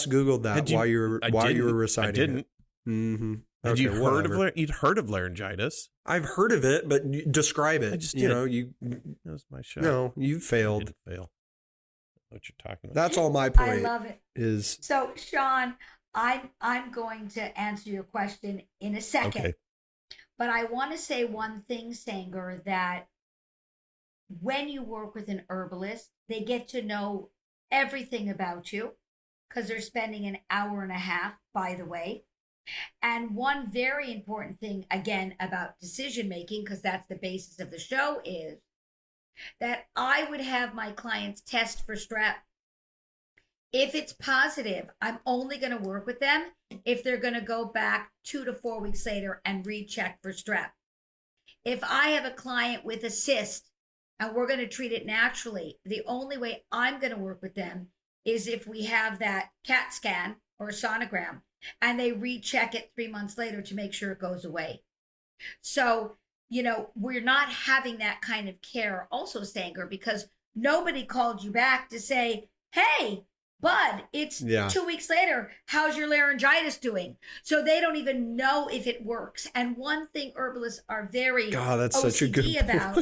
Googled that while you were reciting. I didn't. It. Mm-hmm. Had Okay, you heard of laryngitis? I've heard of it, but describe it. I just you did. know, That was my shot. No, you failed. I didn't fail. What you're talking about? That's all my point. I love it. Is so, Sean, I'm going to answer your question in a second. Okay. But I want to say one thing, Sanger, that when you work with an herbalist, they get to know everything about you because they're spending an hour and a half, by the way. And one very important thing, again, about decision making, because that's the basis of the show, is that I would have my clients test for strep. If it's positive, I'm only going to work with them if they're going to go back 2 to 4 weeks later and recheck for strep. If I have a client with a cyst and we're going to treat it naturally, the only way I'm going to work with them is if we have that CAT scan or sonogram and they recheck it 3 months later to make sure it goes away. So, we're not having that kind of care also, Sanger, because nobody called you back to say, hey, Bud, it's 2 weeks later. How's your laryngitis doing? So they don't even know if it works. And one thing herbalists are very that's OCD such a good about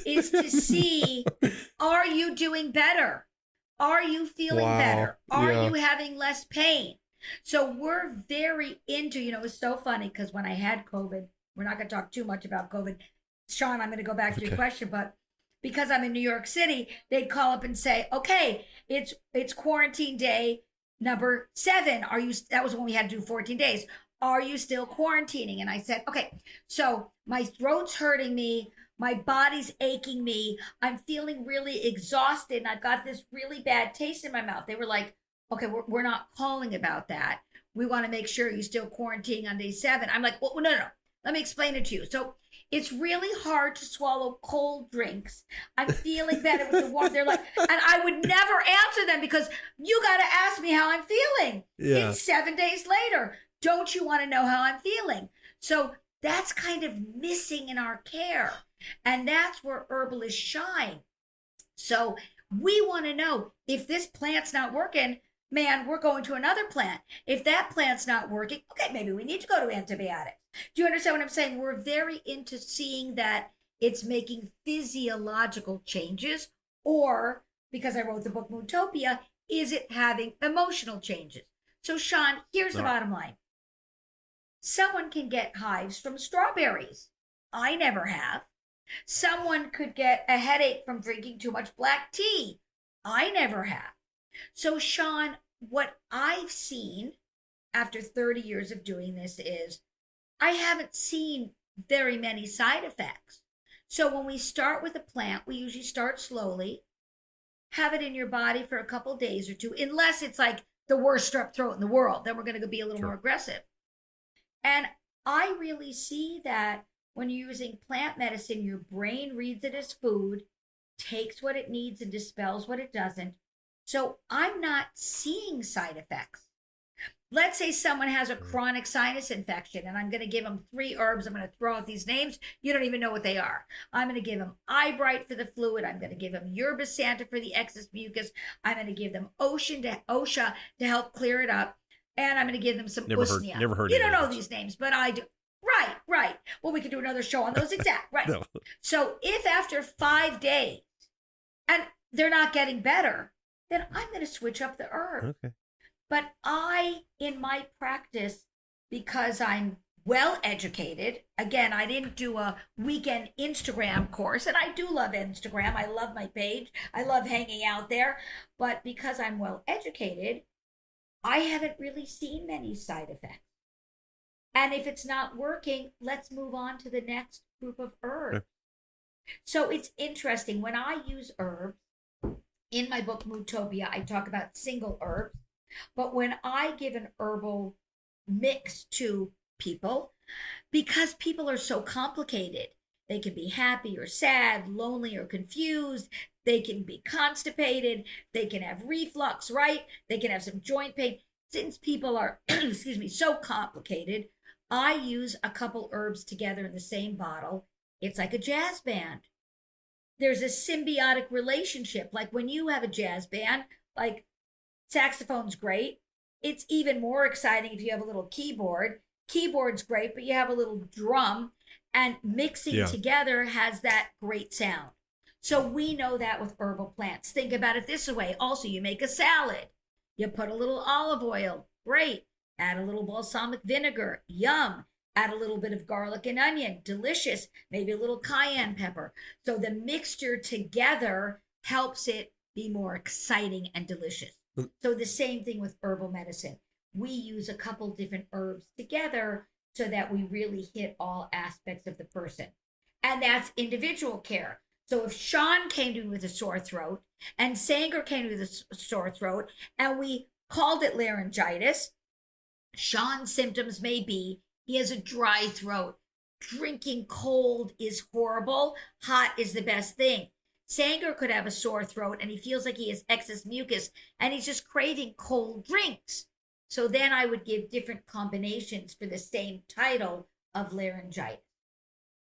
is to see, are you doing better? Are you feeling better? Are you having less pain? So we're very into, it's so funny because when I had COVID, we're not going to talk too much about COVID. Sean, I'm going to go back to your question, but because I'm in New York City, they'd call up and say, okay, it's quarantine day number 7. That was when we had to do 14 days. Are you still quarantining? And I said, okay, so my throat's hurting me. My body's aching me. I'm feeling really exhausted. And I've got this really bad taste in my mouth. They were like, okay, we're not calling about that. We want to make sure you're still quarantining on day 7. I'm like, well, no. Let me explain it to you. So it's really hard to swallow cold drinks. I'm feeling better with the warm. They're like, and I would never answer them because you got to ask me how I'm feeling. Yeah. It's 7 days later. Don't you want to know how I'm feeling? So that's kind of missing in our care. And that's where herbalists shine. So we want to know if this plant's not working, man, we're going to another plant. If that plant's not working, okay, maybe we need to go to antibiotics. Do you understand what I'm saying? We're very into seeing that it's making physiological changes, or because I wrote the book Mootopia, is it having emotional changes? So, Sean, here's the bottom line. Someone can get hives from strawberries. I never have. Someone could get a headache from drinking too much black tea. I never have. So, Sean, what I've seen after 30 years of doing this is I haven't seen very many side effects. So when we start with a plant, we usually start slowly, have it in your body for a couple days or 2, unless it's like the worst strep throat in the world. Then we're going to be a little more aggressive. And I really see that when you're using plant medicine, your brain reads it as food, takes what it needs and dispels what it doesn't. So I'm not seeing side effects. Let's say someone has a chronic sinus infection and I'm going to give them 3 herbs. I'm going to throw out these names. You don't even know what they are. I'm going to give them Eyebright for the fluid. I'm going to give them Yerba Santa for the excess mucus. I'm going to give them Osha to help clear it up. And I'm going to give them some Usnea. Never heard You of don't know those. these names, but I do. Right. Well, we could do another show on those exact. Right. No. So if after 5 days and they're not getting better, then I'm going to switch up the herb. Okay. But in my practice, because I'm well educated, again, I didn't do a weekend Instagram course, and I do love Instagram. I love my page. I love hanging out there. But because I'm well educated, I haven't really seen many side effects. And if it's not working, let's move on to the next group of herbs. Okay. So it's interesting. When I use herbs, in my book, Mootopia, I talk about single herbs. But when I give an herbal mix to people, because people are so complicated, they can be happy or sad, lonely or confused. They can be constipated. They can have reflux, right? They can have some joint pain. Since people are, so complicated, I use a couple herbs together in the same bottle. It's like a jazz band. There's a symbiotic relationship. Like when you have a jazz band, like saxophone's great, it's even more exciting if you have a little keyboard. Keyboard's great, but you have a little drum, and mixing together has that great sound. So we know that with herbal plants. Think about it this way. Also, you make a salad. You put a little olive oil. Great. Add a little balsamic vinegar. Yum. Add a little bit of garlic and onion. Delicious. Maybe a little cayenne pepper. So the mixture together helps it be more exciting and delicious. So the same thing with herbal medicine. We use a couple different herbs together so that we really hit all aspects of the person. And that's individual care. So if Sean came to me with a sore throat and Sanger came to me with a sore throat and we called it laryngitis, Sean's symptoms may be he has a dry throat. Drinking cold is horrible. Hot is the best thing. Sanger could have a sore throat and he feels like he has excess mucus and he's just craving cold drinks. So then I would give different combinations for the same title of laryngitis.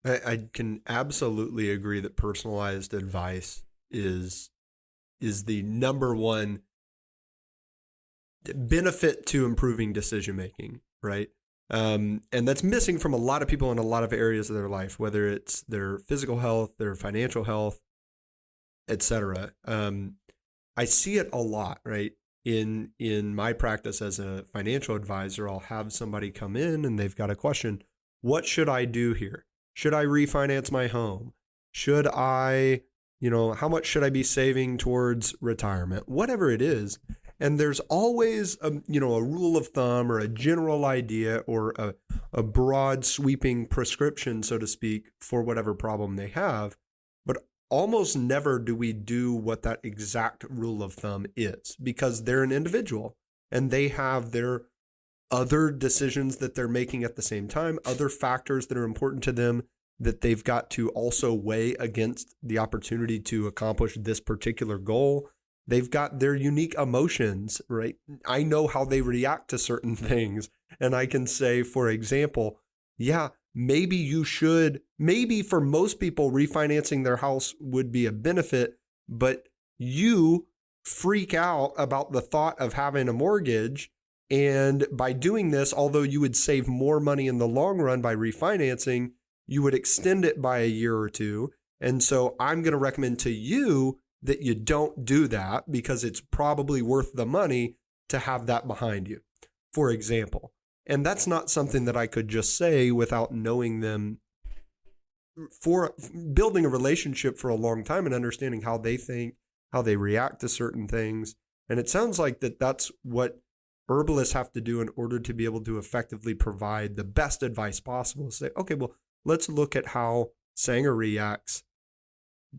I can absolutely agree that personalized advice is the number one benefit to improving decision making, right? And that's missing from a lot of people in a lot of areas of their life, whether it's their physical health, their financial health, etc. I see it a lot, right? In my practice as a financial advisor, I'll have somebody come in and they've got a question. What should I do here? Should I refinance my home? Should I, how much should I be saving towards retirement? Whatever it is. And there's always a rule of thumb or a general idea or a broad sweeping prescription, so to speak, for whatever problem they have. But almost never do we do what that exact rule of thumb is, because they're an individual and they have their other decisions that they're making at the same time, other factors that are important to them that they've got to also weigh against the opportunity to accomplish this particular goal. They've got their unique emotions, right? I know how they react to certain things. And I can say, for example, maybe for most people, refinancing their house would be a benefit, but you freak out about the thought of having a mortgage. And by doing this, although you would save more money in the long run by refinancing, you would extend it by a year or two. And so I'm going to recommend to you that you don't do that because it's probably worth the money to have that behind you, for example. And that's not something that I could just say without knowing them, for building a relationship for a long time and understanding how they think, how they react to certain things. And it sounds like that's what herbalists have to do in order to be able to effectively provide the best advice possible. Say, okay, well, let's look at how Sanger reacts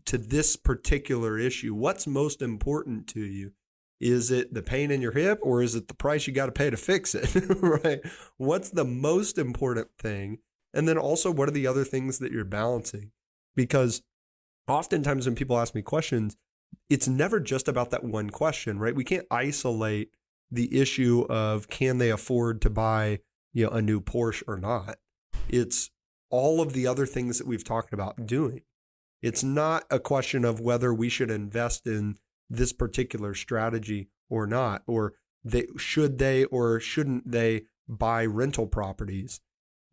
to this particular issue. What's most important to you? Is it the pain in your hip or is it the price you got to pay to fix it, right? What's the most important thing? And then also, what are the other things that you're balancing? Because oftentimes when people ask me questions, it's never just about that one question, right? We can't isolate the issue of can they afford to buy, a new Porsche or not. It's all of the other things that we've talked about doing. It's not a question of whether we should invest in this particular strategy or not, or should they or shouldn't they buy rental properties.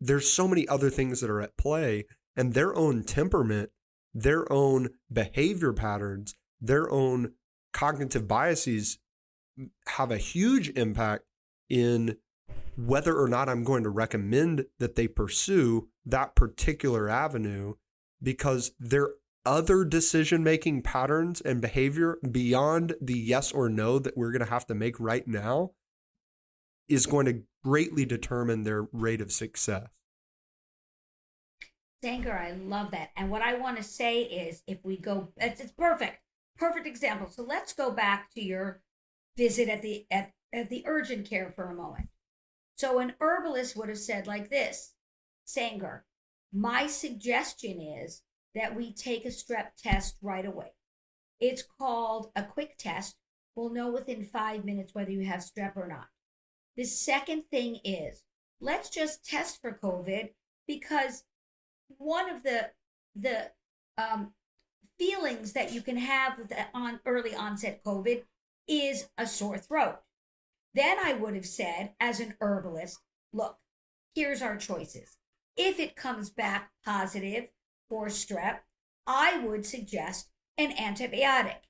There's so many other things that are at play, and their own temperament, their own behavior patterns, their own cognitive biases have a huge impact in whether or not I'm going to recommend that they pursue that particular avenue, because their other decision-making patterns and behavior beyond the yes or no that we're going to have to make right now is going to greatly determine their rate of success. Sanger, I love that. And what I want to say is, if we go, it's perfect example. So let's go back to your visit at the urgent care for a moment. So an herbalist would have said like this, Sanger, my suggestion is that we take a strep test right away. It's called a quick test. We'll know within 5 minutes whether you have strep or not. The second thing is, let's just test for COVID, because one of the feelings that you can have on early onset COVID is a sore throat. Then I would have said, as an herbalist, look, here's our choices. If it comes back positive for strep, I would suggest an antibiotic.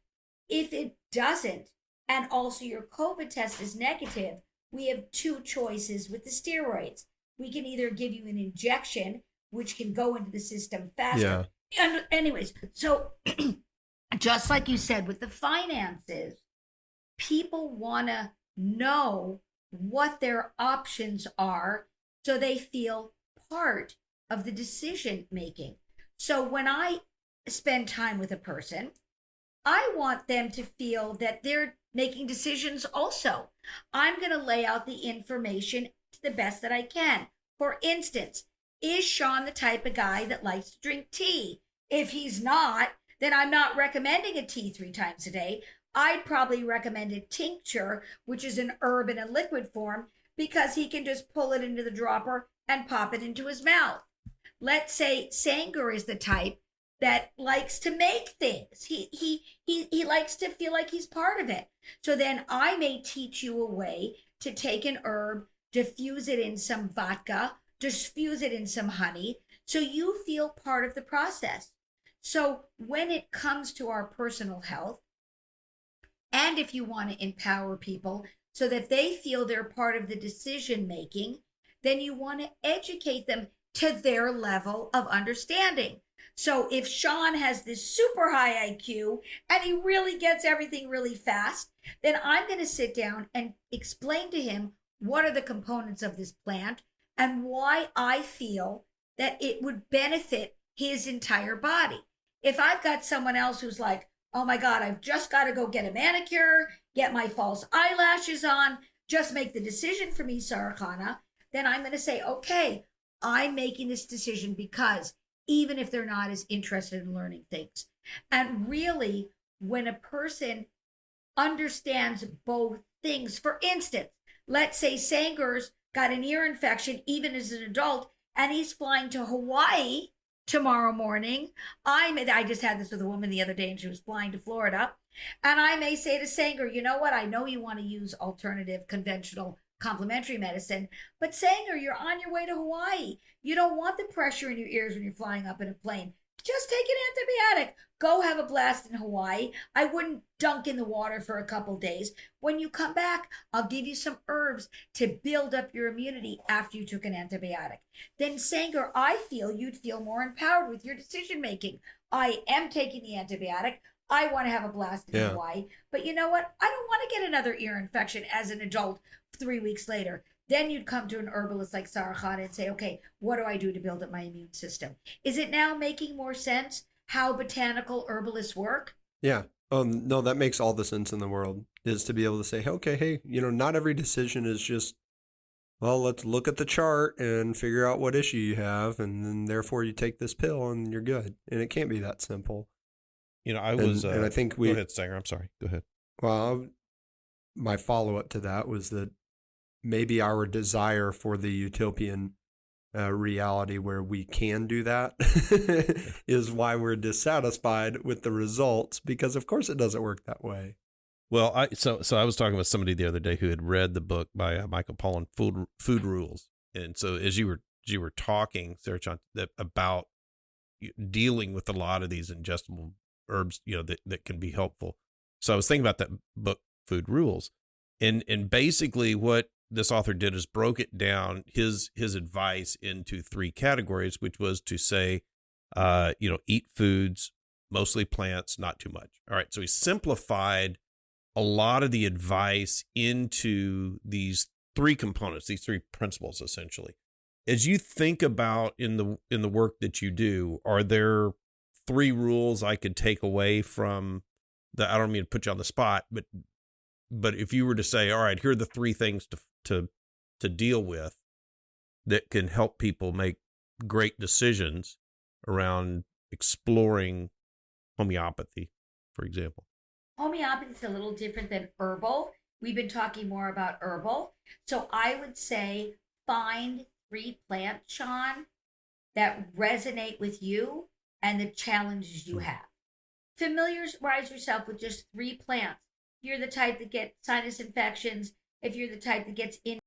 If it doesn't, and also your COVID test is negative, we have two choices with the steroids. We can either give you an injection, which can go into the system faster. Yeah. And anyways, so just like you said with the finances, people want to know what their options are so they feel part of the decision making. So when I spend time with a person, I want them to feel that they're making decisions also. I'm going to lay out the information to the best that I can. For instance, is Sean the type of guy that likes to drink tea? If he's not, then I'm not recommending a tea 3 times a day. I'd probably recommend a tincture, which is an herb in a liquid form, because he can just pull it into the dropper and pop it into his mouth. Let's say Sanger is the type that likes to make things. He likes to feel like he's part of it. So then I may teach you a way to take an herb, diffuse it in some vodka, diffuse it in some honey, so you feel part of the process. So when it comes to our personal health, and if you want to empower people so that they feel they're part of the decision making, then you want to educate them to their level of understanding. So if Sean has this super high IQ and he really gets everything really fast, then I'm going to sit down and explain to him what are the components of this plant and why I feel that it would benefit his entire body. If I've got someone else who's like, oh my God, I've just got to go get a manicure, get my false eyelashes on, just make the decision for me, Sara-Chana, then I'm going to say, okay, I'm making this decision because even if they're not as interested in learning things. And really, when a person understands both things, for instance, let's say Sanger's got an ear infection even as an adult, and he's flying to Hawaii tomorrow morning. I just had this with a woman the other day, and she was flying to Florida. And I may say to Sanger, you know what? I know you want to use alternative, conventional, complementary medicine, but Sanger, you're on your way to Hawaii. You don't want the pressure in your ears when you're flying up in a plane. Just take an antibiotic. Go have a blast in Hawaii. I wouldn't dunk in the water for a couple days. When you come back, I'll give you some herbs to build up your immunity after you took an antibiotic. Then Sanger, I feel you'd feel more empowered with your decision making. I am taking the antibiotic. I want to have a blast in Hawaii. But you know what? I don't want to get another ear infection as an adult 3 weeks later. Then you'd come to an herbalist like Sara-Chana and say, okay, what do I do to build up my immune system? Is it now making more sense how botanical herbalists work? Yeah. No, that makes all the sense in the world, is to be able to say, okay, hey, not every decision is just, well, let's look at the chart and figure out what issue you have, and then therefore you take this pill and you're good. And it can't be that simple. And I think go ahead, Sanger. I'm sorry. Go ahead. Well, my follow-up to that was that maybe our desire for the utopian reality where we can do that is why we're dissatisfied with the results, because of course it doesn't work that way. Well, I was talking with somebody the other day who had read the book by Michael Pollan, Food Rules, and so as you were talking, Sara-Chana, about dealing with a lot of these ingestible herbs, that can be helpful. So I was thinking about that book, Food Rules, and basically what this author did is broke it down, his advice, into 3 categories, which was to say, eat foods, mostly plants, not too much. All right. So he simplified a lot of the advice into these 3 components, these 3 principles, essentially. As you think about in the work that you do, are there 3 rules I could take away from I don't mean to put you on the spot, but if you were to say, all right, here are the 3 things to deal with that can help people make great decisions around exploring homeopathy, for example. Homeopathy is a little different than herbal. We've been talking more about herbal. So I would say find 3 plants, Sean, that resonate with you and the challenges you have. Familiarize yourself with just 3 plants. You're the type that get sinus infections, if you're the type that gets in